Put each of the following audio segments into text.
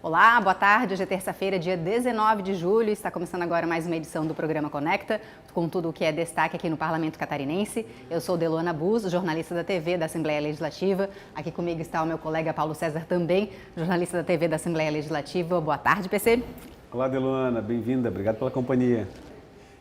Olá, boa tarde. Hoje é terça-feira, dia 19 de julho. Está começando agora mais uma edição do programa Conecta, com tudo o que é destaque aqui no Parlamento Catarinense. Eu sou Delona Bus, jornalista da TV da Assembleia Legislativa. Aqui comigo está o meu colega Paulo César, também jornalista da TV da Assembleia Legislativa. Boa tarde, PC. Olá, Delona. Bem-vinda. Obrigado pela companhia.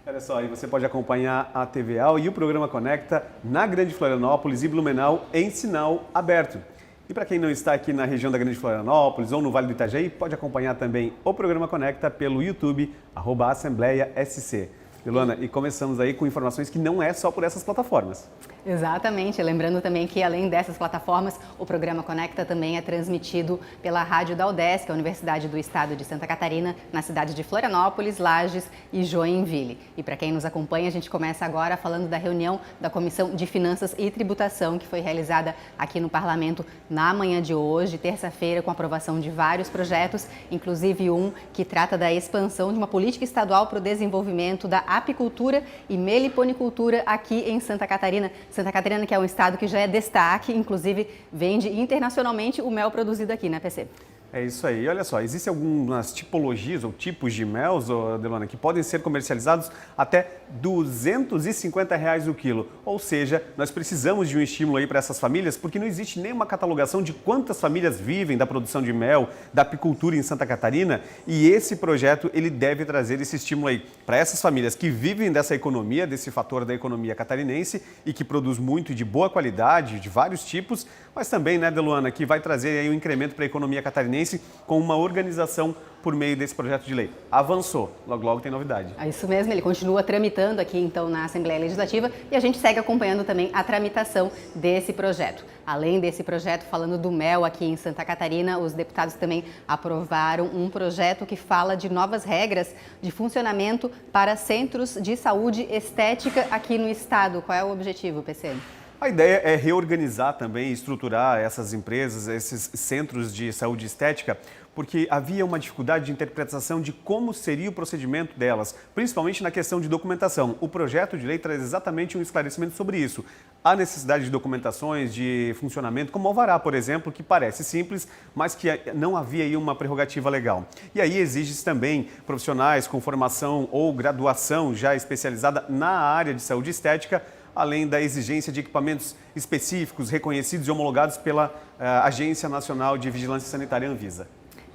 Olha só, aí você pode acompanhar a TV AL e o programa Conecta na Grande Florianópolis e Blumenau em sinal aberto. E para quem não está aqui na região da Grande Florianópolis ou no Vale do Itajaí, pode acompanhar também o programa Conecta pelo YouTube, @AssembleiaSC. Delona, e começamos aí com informações que não é só por essas plataformas. Exatamente, lembrando também que além dessas plataformas, o programa Conecta também é transmitido pela rádio da UDESC, a Universidade do Estado de Santa Catarina, na cidade de Florianópolis, Lages e Joinville. E para quem nos acompanha, a gente começa agora falando da reunião da Comissão de Finanças e Tributação, que foi realizada aqui no Parlamento na manhã de hoje, terça-feira, com a aprovação de vários projetos, inclusive um que trata da expansão de uma política estadual para o desenvolvimento da apicultura e meliponicultura aqui em Santa Catarina. Santa Catarina, que é um estado que já é destaque, inclusive vende internacionalmente o mel produzido aqui, né, PC? É isso aí. Olha só, existem algumas tipologias ou tipos de mel, Delona, que podem ser comercializados até R$ 250 o quilo. Ou seja, nós precisamos de um estímulo aí para essas famílias, porque não existe nenhuma catalogação de quantas famílias vivem da produção de mel, da apicultura em Santa Catarina, e esse projeto ele deve trazer esse estímulo aí para essas famílias que vivem dessa economia, desse fator da economia catarinense e que produz muito e de boa qualidade, de vários tipos, mas também, né, Delona, que vai trazer aí um incremento para a economia catarinense com uma organização por meio desse projeto de lei. Avançou, logo logo tem novidade. É isso mesmo, ele continua tramitando aqui então na Assembleia Legislativa e a gente segue acompanhando também a tramitação desse projeto. Além desse projeto, falando do mel aqui em Santa Catarina, os deputados também aprovaram um projeto que fala de novas regras de funcionamento para centros de saúde estética aqui no estado. Qual é o objetivo, PC? A ideia é reorganizar também e estruturar essas empresas, esses centros de saúde estética, porque havia uma dificuldade de interpretação de como seria o procedimento delas, principalmente na questão de documentação. O projeto de lei traz exatamente um esclarecimento sobre isso. Há necessidade de documentações, de funcionamento, como o alvará, por exemplo, que parece simples, mas que não havia aí uma prerrogativa legal. E aí exige-se também profissionais com formação ou graduação já especializada na área de saúde estética, além da exigência de equipamentos específicos, reconhecidos e homologados pela Agência Nacional de Vigilância Sanitária, Anvisa.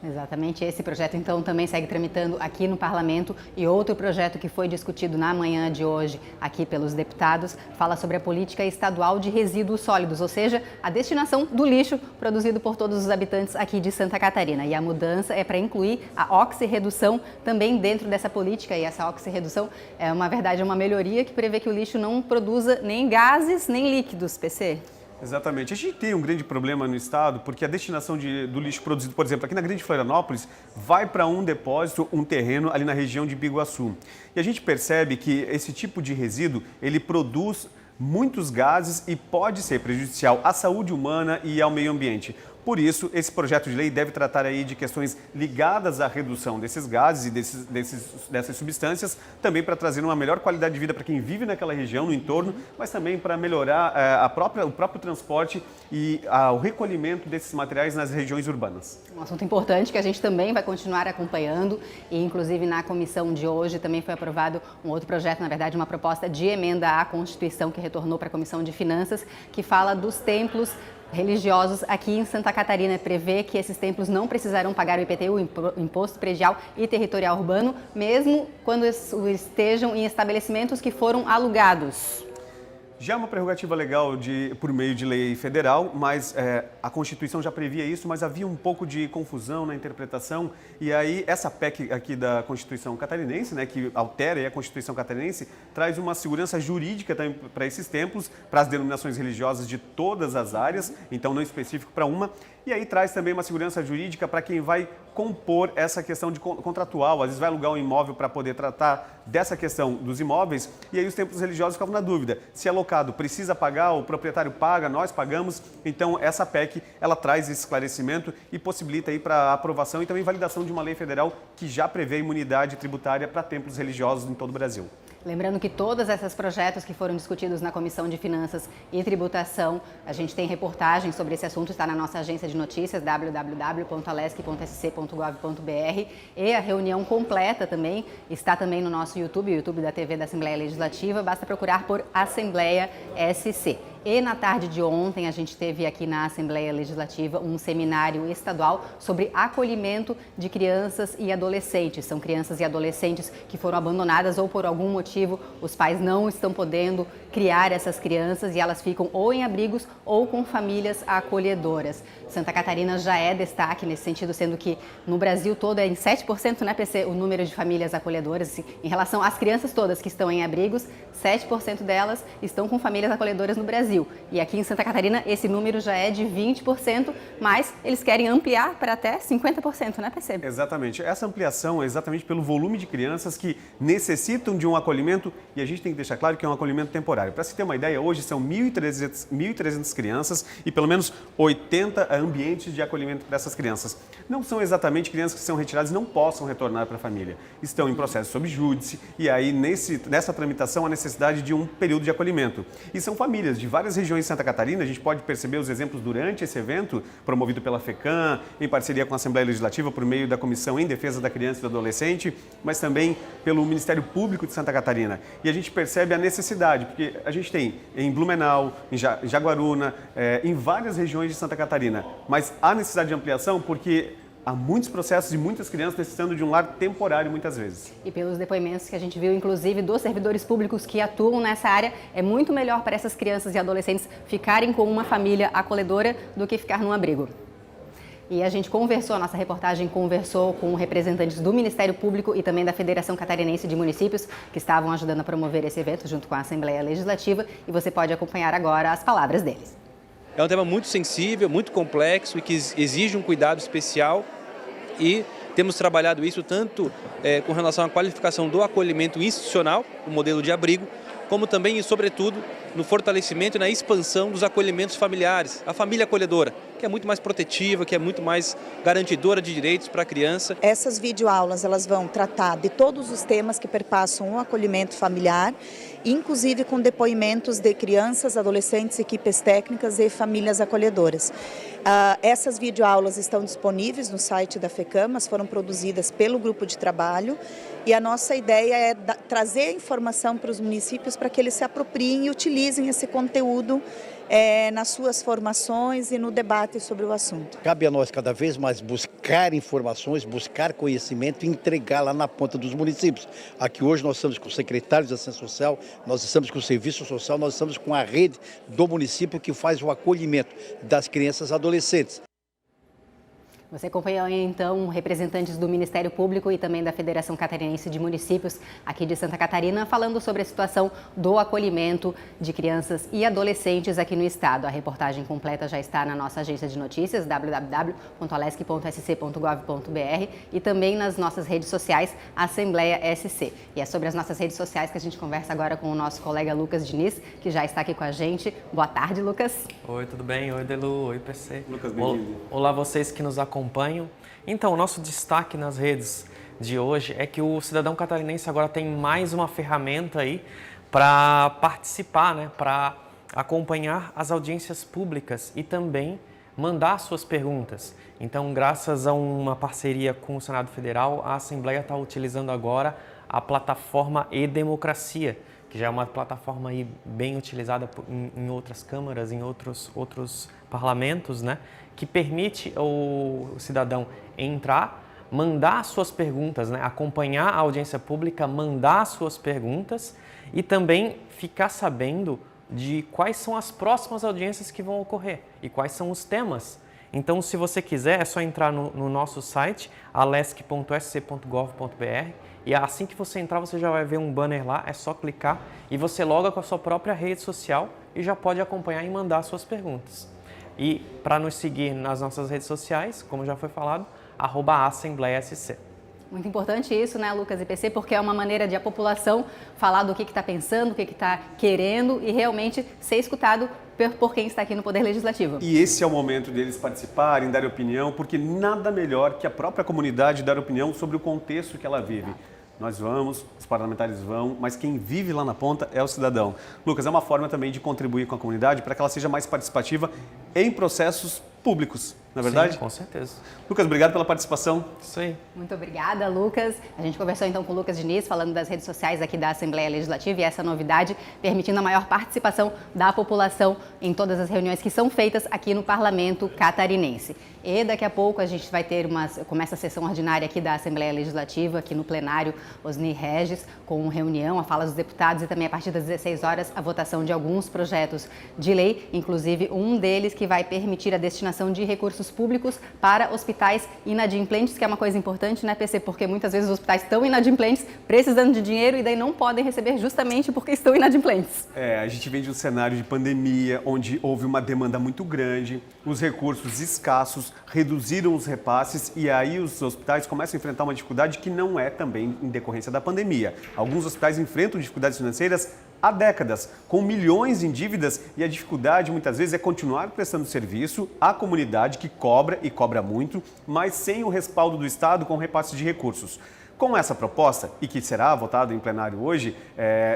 Exatamente, esse projeto então também segue tramitando aqui no Parlamento e outro projeto que foi discutido na manhã de hoje aqui pelos deputados fala sobre a política estadual de resíduos sólidos, ou seja, a destinação do lixo produzido por todos os habitantes aqui de Santa Catarina. E a mudança é para incluir a oxirredução também dentro dessa política, e essa oxirredução é uma verdade, uma melhoria que prevê que o lixo não produza nem gases nem líquidos, PC. Exatamente. A gente tem um grande problema no estado porque a destinação do lixo produzido, por exemplo, aqui na Grande Florianópolis, vai para um depósito, um terreno ali na região de Biguaçu. E a gente percebe que esse tipo de resíduo, ele produz muitos gases e pode ser prejudicial à saúde humana e ao meio ambiente. Por isso, esse projeto de lei deve tratar aí de questões ligadas à redução desses gases e dessas substâncias, também para trazer uma melhor qualidade de vida para quem vive naquela região, no entorno, mas também para melhorar o próprio transporte e o recolhimento desses materiais nas regiões urbanas. Um assunto importante que a gente também vai continuar acompanhando e, inclusive, na comissão de hoje também foi aprovado um outro projeto, na verdade, uma proposta de emenda à Constituição que retornou para a Comissão de Finanças, que fala dos templos religiosos aqui em Santa Catarina. Prevê que esses templos não precisarão pagar o IPTU, o Imposto Predial e Territorial Urbano, mesmo quando estejam em estabelecimentos que foram alugados. Já é uma prerrogativa legal por meio de lei federal, mas a Constituição já previa isso, mas havia um pouco de confusão na interpretação. E aí essa PEC aqui da Constituição catarinense, né, que altera a Constituição catarinense, traz uma segurança jurídica também para esses templos, para as denominações religiosas de todas as áreas, então não específico para uma. E aí traz também uma segurança jurídica para quem vai compor essa questão de contratual, às vezes vai alugar um imóvel para poder tratar dessa questão dos imóveis, e aí os templos religiosos ficavam na dúvida, se é locado precisa pagar, o proprietário paga, nós pagamos. Então essa PEC, ela traz esse esclarecimento e possibilita aí para aprovação e também validação de uma lei federal que já prevê imunidade tributária para templos religiosos em todo o Brasil. Lembrando que todos esses projetos que foram discutidos na Comissão de Finanças e Tributação, a gente tem reportagem sobre esse assunto, está na nossa agência de notícias, www.alesc.sc.gov.br, e a reunião completa também está também no nosso YouTube, o YouTube da TV da Assembleia Legislativa, basta procurar por Assembleia SC. E na tarde de ontem a gente teve aqui na Assembleia Legislativa um seminário estadual sobre acolhimento de crianças e adolescentes. São crianças e adolescentes que foram abandonadas ou por algum motivo os pais não estão podendo criar essas crianças e elas ficam ou em abrigos ou com famílias acolhedoras. Santa Catarina já é destaque nesse sentido, sendo que no Brasil todo é em 7%, né, PC, o número de famílias acolhedoras. Em relação às crianças todas que estão em abrigos, 7% delas estão com famílias acolhedoras no Brasil. E aqui em Santa Catarina esse número já é de 20%, mas eles querem ampliar para até 50%, né, PC? Exatamente. Essa ampliação é exatamente pelo volume de crianças que necessitam de um acolhimento e a gente tem que deixar claro que é um acolhimento temporário. Para se ter uma ideia, hoje são 1.300 crianças e pelo menos 80 ambientes de acolhimento para essas crianças. Não são exatamente crianças que são retiradas e não possam retornar para a família. Estão em processo sob júdice e aí nessa tramitação a necessidade de um período de acolhimento. E são famílias de várias regiões de Santa Catarina, a gente pode perceber os exemplos durante esse evento, promovido pela FECAM, em parceria com a Assembleia Legislativa, por meio da Comissão em Defesa da Criança e do Adolescente, mas também pelo Ministério Público de Santa Catarina. E a gente percebe a necessidade, porque a gente tem em Blumenau, em Jaguaruna, em várias regiões de Santa Catarina, mas há necessidade de ampliação porque há muitos processos e muitas crianças necessitando de um lar temporário muitas vezes. E pelos depoimentos que a gente viu, inclusive, dos servidores públicos que atuam nessa área, é muito melhor para essas crianças e adolescentes ficarem com uma família acolhedora do que ficar num abrigo. E a gente a nossa reportagem conversou com representantes do Ministério Público e também da Federação Catarinense de Municípios, que estavam ajudando a promover esse evento junto com a Assembleia Legislativa, e você pode acompanhar agora as palavras deles. É um tema muito sensível, muito complexo e que exige um cuidado especial e temos trabalhado isso tanto com relação à qualificação do acolhimento institucional, o modelo de abrigo, como também e sobretudo no fortalecimento e na expansão dos acolhimentos familiares, a família acolhedora, que é muito mais protetiva, que é muito mais garantidora de direitos para a criança. Essas videoaulas elas vão tratar de todos os temas que perpassam o acolhimento familiar, inclusive com depoimentos de crianças, adolescentes, equipes técnicas e famílias acolhedoras. Essas videoaulas estão disponíveis no site da FECAM, foram produzidas pelo grupo de trabalho e a nossa ideia é trazer informação para os municípios para que eles se apropriem e utilizem esse conteúdo nas suas formações e no debate sobre o assunto. Cabe a nós cada vez mais buscar informações, buscar conhecimento e entregar lá na ponta dos municípios. Aqui hoje nós estamos com o secretário de Assistência Social, nós estamos com o Serviço Social, nós estamos com a rede do município que faz o acolhimento das crianças e adolescentes. Você acompanhou então representantes do Ministério Público e também da Federação Catarinense de Municípios aqui de Santa Catarina falando sobre a situação do acolhimento de crianças e adolescentes aqui no estado. A reportagem completa já está na nossa agência de notícias www.alesc.sc.gov.br e também nas nossas redes sociais Assembleia SC. E é sobre as nossas redes sociais que a gente conversa agora com o nosso colega Lucas Diniz, que já está aqui com a gente. Boa tarde, Lucas. Oi, tudo bem? Oi, Delu. Oi, PC. Lucas, bem-vindo. Olá, vocês que nos acompanham. Então, o nosso destaque nas redes de hoje é que o cidadão catarinense agora tem mais uma ferramenta aí para participar, né, para acompanhar as audiências públicas e também mandar suas perguntas. Então, graças a uma parceria com o Senado Federal, a Assembleia está utilizando agora a plataforma e-Democracia, que já é uma plataforma aí bem utilizada em outras câmaras, em outros parlamentos, né? Que permite o cidadão entrar, mandar suas perguntas, né? Acompanhar a audiência pública, mandar suas perguntas e também ficar sabendo de quais são as próximas audiências que vão ocorrer e quais são os temas. Então, se você quiser, é só entrar no nosso site, alesc.sc.gov.br, e assim que você entrar, você já vai ver um banner lá, é só clicar e você loga com a sua própria rede social e já pode acompanhar e mandar suas perguntas. E para nos seguir nas nossas redes sociais, como já foi falado, @AssembleiaSC. Muito importante isso, né, Lucas e PC, porque é uma maneira de a população falar do que está pensando, o que está querendo e realmente ser escutado por quem está aqui no Poder Legislativo. E esse é o momento deles participarem, darem opinião, porque nada melhor que a própria comunidade dar opinião sobre o contexto que ela vive. nós vamos, os parlamentares vão, mas quem vive lá na ponta é o cidadão. Lucas, é uma forma também de contribuir com a comunidade para que ela seja mais participativa em processos públicos, não é verdade? Sim, com certeza. Lucas, obrigado pela participação. Isso aí. Muito obrigada, Lucas. A gente conversou então com o Lucas Diniz, falando das redes sociais aqui da Assembleia Legislativa e essa novidade permitindo a maior participação da população em todas as reuniões que são feitas aqui no Parlamento Catarinense. E daqui a pouco a gente vai ter começa a sessão ordinária aqui da Assembleia Legislativa, aqui no plenário Osni Regis, com reunião, a fala dos deputados e também a partir das 16 horas a votação de alguns projetos de lei, inclusive um deles que vai permitir a destinação de recursos públicos para hospitais inadimplentes, que é uma coisa importante, né, PC? Porque muitas vezes os hospitais estão inadimplentes, precisando de dinheiro e daí não podem receber justamente porque estão inadimplentes. A gente vem de um cenário de pandemia, onde houve uma demanda muito grande, os recursos escassos, reduziram os repasses e aí os hospitais começam a enfrentar uma dificuldade que não é também em decorrência da pandemia. Alguns hospitais enfrentam dificuldades financeiras há décadas, com milhões em dívidas, e a dificuldade muitas vezes é continuar prestando serviço à comunidade que cobra e cobra muito, mas sem o respaldo do Estado com repasse de recursos. Com essa proposta, e que será votada em plenário hoje,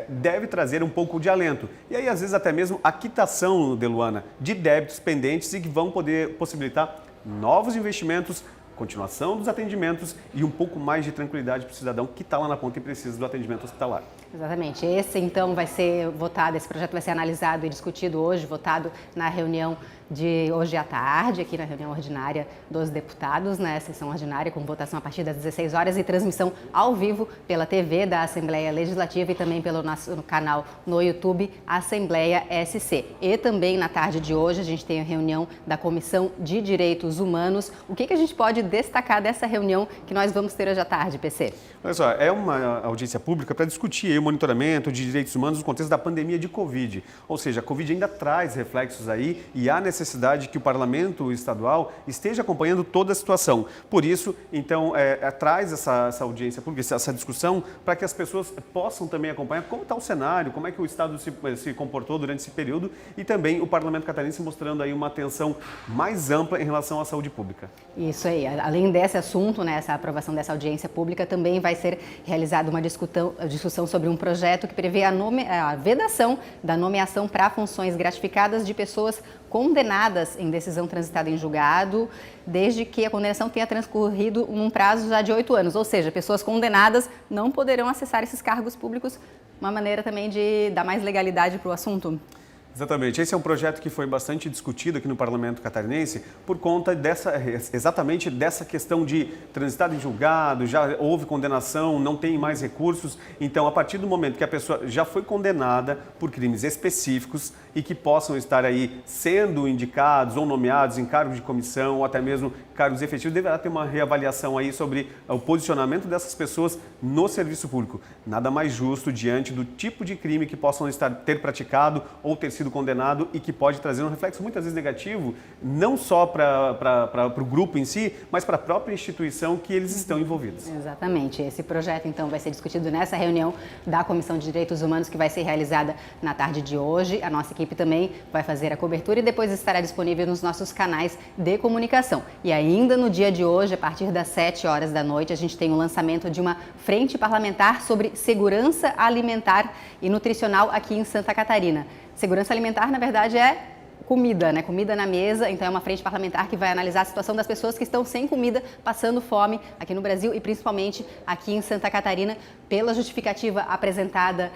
deve trazer um pouco de alento. E aí, às vezes, até mesmo a quitação, Deluana, de débitos pendentes e que vão poder possibilitar novos investimentos, continuação dos atendimentos e um pouco mais de tranquilidade para o cidadão que está lá na ponta e precisa do atendimento hospitalar. Exatamente. Esse, então, vai ser votado, esse projeto vai ser analisado e discutido hoje, votado na reunião de hoje à tarde, aqui na reunião ordinária dos deputados, né? Sessão ordinária com votação a partir das 16 horas e transmissão ao vivo pela TV da Assembleia Legislativa e também pelo nosso canal no YouTube Assembleia SC. E também na tarde de hoje a gente tem a reunião da Comissão de Direitos Humanos. O que a gente pode destacar dessa reunião que nós vamos ter hoje à tarde, PC? Olha só, é uma audiência pública para discutir o monitoramento de direitos humanos no contexto da pandemia de Covid. Ou seja, a Covid ainda traz reflexos aí e há necessidade que o Parlamento Estadual esteja acompanhando toda a situação. Por isso, então, traz essa audiência pública, essa discussão, para que as pessoas possam também acompanhar como está o cenário, como é que o Estado se comportou durante esse período e também o Parlamento Catarinense mostrando aí uma atenção mais ampla em relação à saúde pública. Isso aí. Além desse assunto, né, essa aprovação dessa audiência pública, também vai ser realizada uma discussão sobre um projeto que prevê a vedação da nomeação para funções gratificadas de pessoas condenadas em decisão transitada em julgado, desde que a condenação tenha transcorrido num prazo já de 8 anos. Ou seja, pessoas condenadas não poderão acessar esses cargos públicos, uma maneira também de dar mais legalidade para o assunto. Exatamente. Esse é um projeto que foi bastante discutido aqui no Parlamento Catarinense por conta exatamente dessa questão de transitado em julgado, já houve condenação, não tem mais recursos. Então, a partir do momento que a pessoa já foi condenada por crimes específicos e que possam estar aí sendo indicados ou nomeados em cargos de comissão ou até mesmo cargos efetivos, deverá ter uma reavaliação aí sobre o posicionamento dessas pessoas no serviço público. Nada mais justo diante do tipo de crime que possam ter praticado ou ter sido condenado e que pode trazer um reflexo muitas vezes negativo, não só para o grupo em si, mas para a própria instituição que eles estão envolvidos. Exatamente. Esse projeto, então, vai ser discutido nessa reunião da Comissão de Direitos Humanos, que vai ser realizada na tarde de hoje. A nossa equipe também vai fazer a cobertura e depois estará disponível nos nossos canais de comunicação. E ainda no dia de hoje, a partir das 7 horas da noite, a gente tem o lançamento de uma frente parlamentar sobre segurança alimentar e nutricional aqui em Santa Catarina. Segurança alimentar, na verdade, é comida, né? Comida na mesa. Então, é uma frente parlamentar que vai analisar a situação das pessoas que estão sem comida, passando fome aqui no Brasil e principalmente aqui em Santa Catarina. Pela justificativa apresentada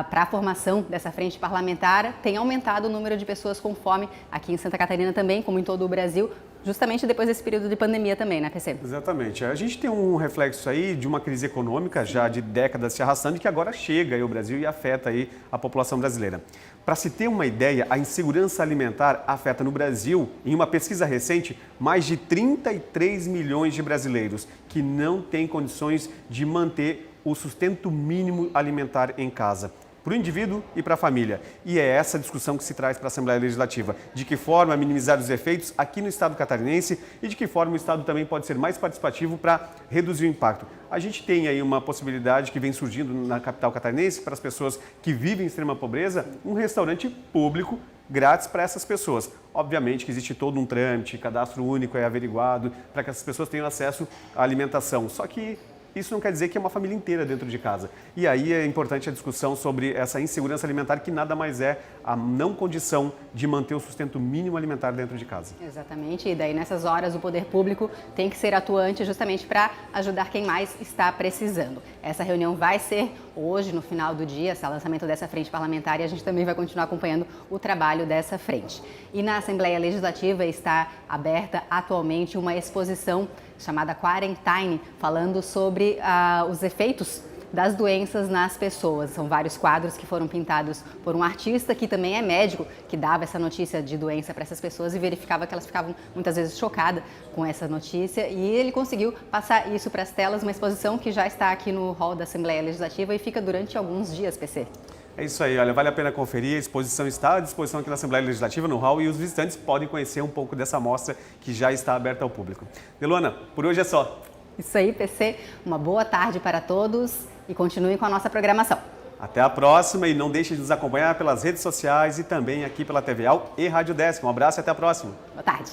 para a formação dessa frente parlamentar, tem aumentado o número de pessoas com fome aqui em Santa Catarina também, como em todo o Brasil, justamente depois desse período de pandemia também, né, PC? Exatamente. A gente tem um reflexo aí de uma crise econômica já de décadas se arrastando e que agora chega aí ao Brasil e afeta aí a população brasileira. Para se ter uma ideia, a insegurança alimentar afeta no Brasil, em uma pesquisa recente, mais de 33 milhões de brasileiros que não têm condições de manter o sustento mínimo alimentar em casa, para o indivíduo e para a família. E é essa discussão que se traz para a Assembleia Legislativa. De que forma minimizar os efeitos aqui no Estado catarinense e de que forma o Estado também pode ser mais participativo para reduzir o impacto. A gente tem aí uma possibilidade que vem surgindo na capital catarinense para as pessoas que vivem em extrema pobreza, um restaurante público grátis para essas pessoas. Obviamente que existe todo um trâmite, cadastro único é averiguado para que essas pessoas tenham acesso à alimentação. Só que isso não quer dizer que é uma família inteira dentro de casa. E aí é importante a discussão sobre essa insegurança alimentar, que nada mais é a não condição de manter o sustento mínimo alimentar dentro de casa. Exatamente, e daí nessas horas o poder público tem que ser atuante justamente para ajudar quem mais está precisando. Essa reunião vai ser hoje, no final do dia, esse lançamento dessa frente parlamentar, e a gente também vai continuar acompanhando o trabalho dessa frente. E na Assembleia Legislativa está aberta atualmente uma exposição chamada Quarantine, falando sobre os efeitos das doenças nas pessoas. São vários quadros que foram pintados por um artista que também é médico, que dava essa notícia de doença para essas pessoas e verificava que elas ficavam muitas vezes chocadas com essa notícia, e ele conseguiu passar isso para as telas, uma exposição que já está aqui no hall da Assembleia Legislativa e fica durante alguns dias, PC. É isso aí, olha, vale a pena conferir, a exposição está à disposição aqui na Assembleia Legislativa, no hall, e os visitantes podem conhecer um pouco dessa amostra que já está aberta ao público. Deluana, por hoje é só. Isso aí, PC. Uma boa tarde para todos e continuem com a nossa programação. Até a próxima e não deixe de nos acompanhar pelas redes sociais e também aqui pela TV AL e Rádio Desk. Um abraço e até a próxima. Boa tarde.